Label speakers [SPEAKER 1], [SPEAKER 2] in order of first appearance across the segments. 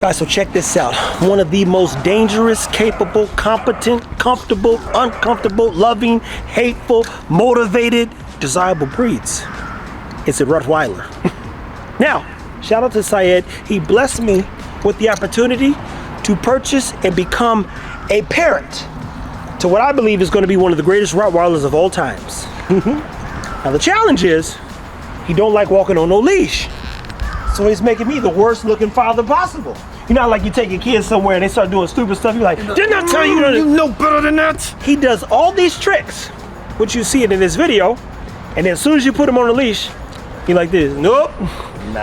[SPEAKER 1] Guys, so check this out. One of the most dangerous, capable, competent, comfortable, uncomfortable, loving, hateful, motivated, desirable breeds. It's a Rottweiler. Now, shout out to Syed. He blessed me with the opportunity to purchase and become a parent to what I believe is going to be one of the greatest Rottweilers of all times. Now the challenge is, he don't like walking on no leash. So he's making me the worst looking father possible. You know, like you take your kids somewhere and they start doing stupid stuff. You're like, didn't I tell you? You know better than that. He does all these tricks, which you see it in this video. And then as soon as you put him on a leash, he like this. Nope,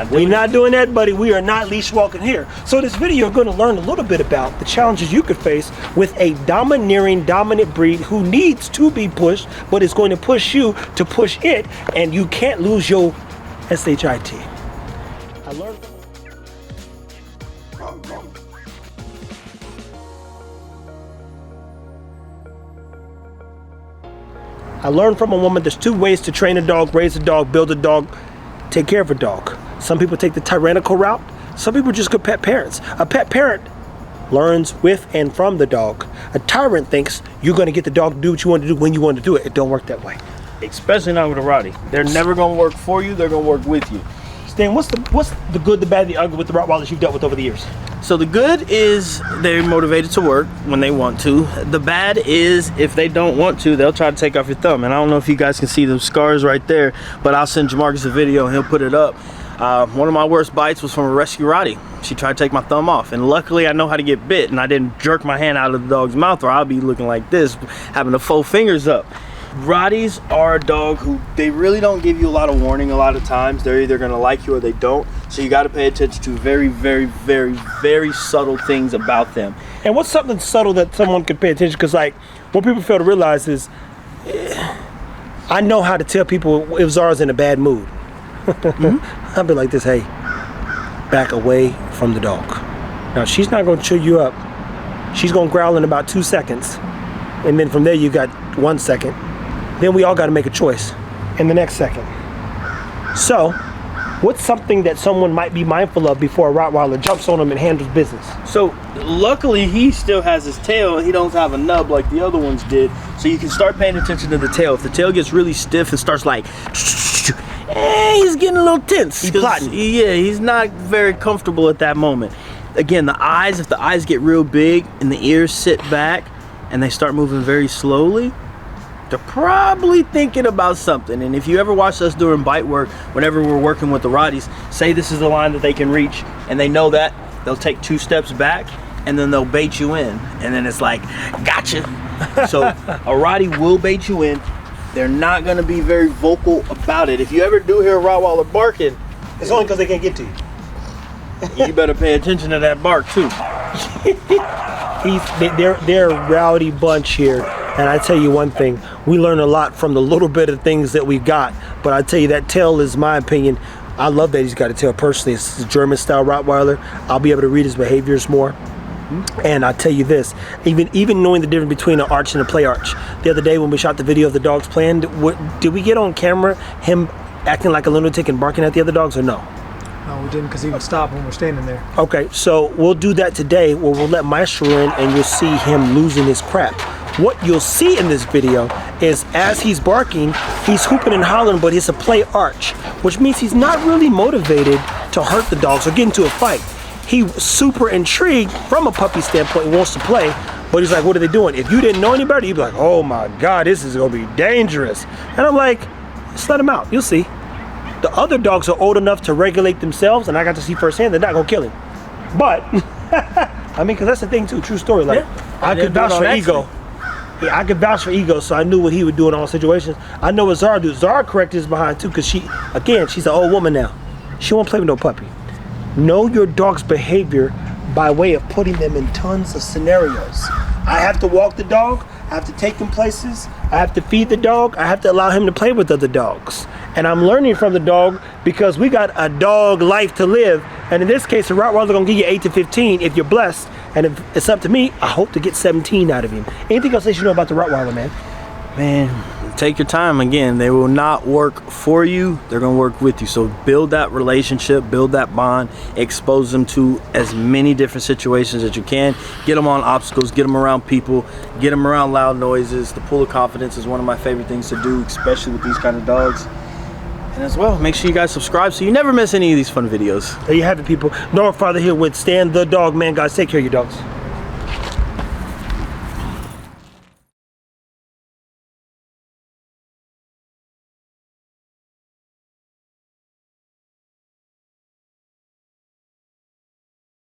[SPEAKER 1] we're not doing that, buddy. We are not leash walking here. So this video, you're going to learn a little bit about the challenges you could face with a dominant breed who needs to be pushed, but is going to push you to push it, and you can't lose your SHIT. I learned from a woman there's two ways to train a dog, raise a dog, build a dog, take care of a dog. Some people take the tyrannical route. Some people are just good pet parents. A pet parent learns with and from the dog. A tyrant thinks you're going to get the dog to do what you want to do when you want to do it. It don't work that way.
[SPEAKER 2] Especially not with a Rottie. They're never going to work for you. They're going to work with you.
[SPEAKER 1] Stan, what's the good, the bad, the ugly with the Rottweilers you've dealt with over the years?
[SPEAKER 2] So the good is they're motivated to work when they want to. The bad is if they don't want to, they'll try to take off your thumb. And I don't know if you guys can see the scars right there, but I'll send Jamarcus a video and he'll put it up. One of my worst bites was from a rescue Rottie. She tried to take my thumb off, and luckily I know how to get bit, and I didn't jerk my hand out of the dog's mouth, or I'll be looking like this, having the 4 fingers up. Rotties are a dog who, they really don't give you a lot of warning a lot of times. They're either going to like you or they don't. So you got to pay attention to very, very, very, very subtle things about them.
[SPEAKER 1] And what's something subtle that someone could pay attention? Because like, what people fail to realize is, I know how to tell people if Zara's in a bad mood. I'll be like this, hey, back away from the dog. Now she's not going to chew you up. She's going to growl in about 2 seconds. And then from there you got 1 second. Then we all got to make a choice in the next second. So, what's something that someone might be mindful of before a Rottweiler jumps on them and handles business?
[SPEAKER 2] So, luckily he still has his tail. He don't have a nub like the other ones did. So you can start paying attention to the tail. If the tail gets really stiff and starts like, he's getting a little tense.
[SPEAKER 1] He's plotting.
[SPEAKER 2] Yeah, he's not very comfortable at that moment. Again, the eyes, if the eyes get real big and the ears sit back and they start moving very slowly, they're probably thinking about something. And if you ever watch us doing bite work, whenever we're working with the Rotties, say this is the line that they can reach, and they know that, they'll take 2 steps back, and then they'll bait you in. And then it's like, gotcha. So a Rottie will bait you in. They're not gonna be very vocal about it. If you ever do hear a Rottweiler barking,
[SPEAKER 1] it's only because they can't get to you.
[SPEAKER 2] You better pay attention to that bark too.
[SPEAKER 1] They're a rowdy bunch here. And I tell you one thing, we learn a lot from the little bit of things that we've got. But I tell you, that tail is my opinion. I love that he's got a tail personally. It's a German style Rottweiler. I'll be able to read his behaviors more. And I tell you this, even knowing the difference between an arch and a play arch. The other day when we shot the video of the dogs playing, did we get on camera him acting like a lunatic and barking at the other dogs, or no?
[SPEAKER 3] No, we didn't, because he would stop when we're standing there.
[SPEAKER 1] Okay, so we'll do that today, where we'll let Maestro in and you'll see him losing his crap. What you'll see in this video is as he's barking, he's hooping and hollering, but it's a play arch, which means he's not really motivated to hurt the dogs or get into a fight. He's super intrigued from a puppy standpoint and wants to play, but he's like, what are they doing? If you didn't know any better, you'd be like, oh my God, this is gonna be dangerous. And I'm like, just let him out, you'll see. The other dogs are old enough to regulate themselves, and I got to see firsthand they're not gonna kill him. But, I mean, because that's the thing too, true story. Like, yeah, I could vouch for Ego. Yeah, I could vouch for Ego, so I knew what he would do in all situations. I know what Zara do. Zara corrected his behind too, because she's an old woman now. She won't play with no puppy. Know your dog's behavior by way of putting them in tons of scenarios. I have to walk the dog, I have to take him places, I have to feed the dog, I have to allow him to play with other dogs. And I'm learning from the dog because we got a dog life to live. And in this case, the Rottweiler gonna give you 8 to 15 if you're blessed. And if it's up to me, I hope to get 17 out of him. Anything else that you know about the Rottweiler, man?
[SPEAKER 2] Man, take your time. Again, they will not work for you, they're gonna work with you. So build that relationship, build that bond, expose them to as many different situations as you can. Get them on obstacles, get them around people, get them around loud noises. The pool of confidence is one of my favorite things to do, especially with these kind of dogs. And as well, make sure you guys subscribe so you never miss any of these fun videos.
[SPEAKER 1] There you have it, people. Dog Father here with Stan the Dog Man. Guys, take care of your dogs.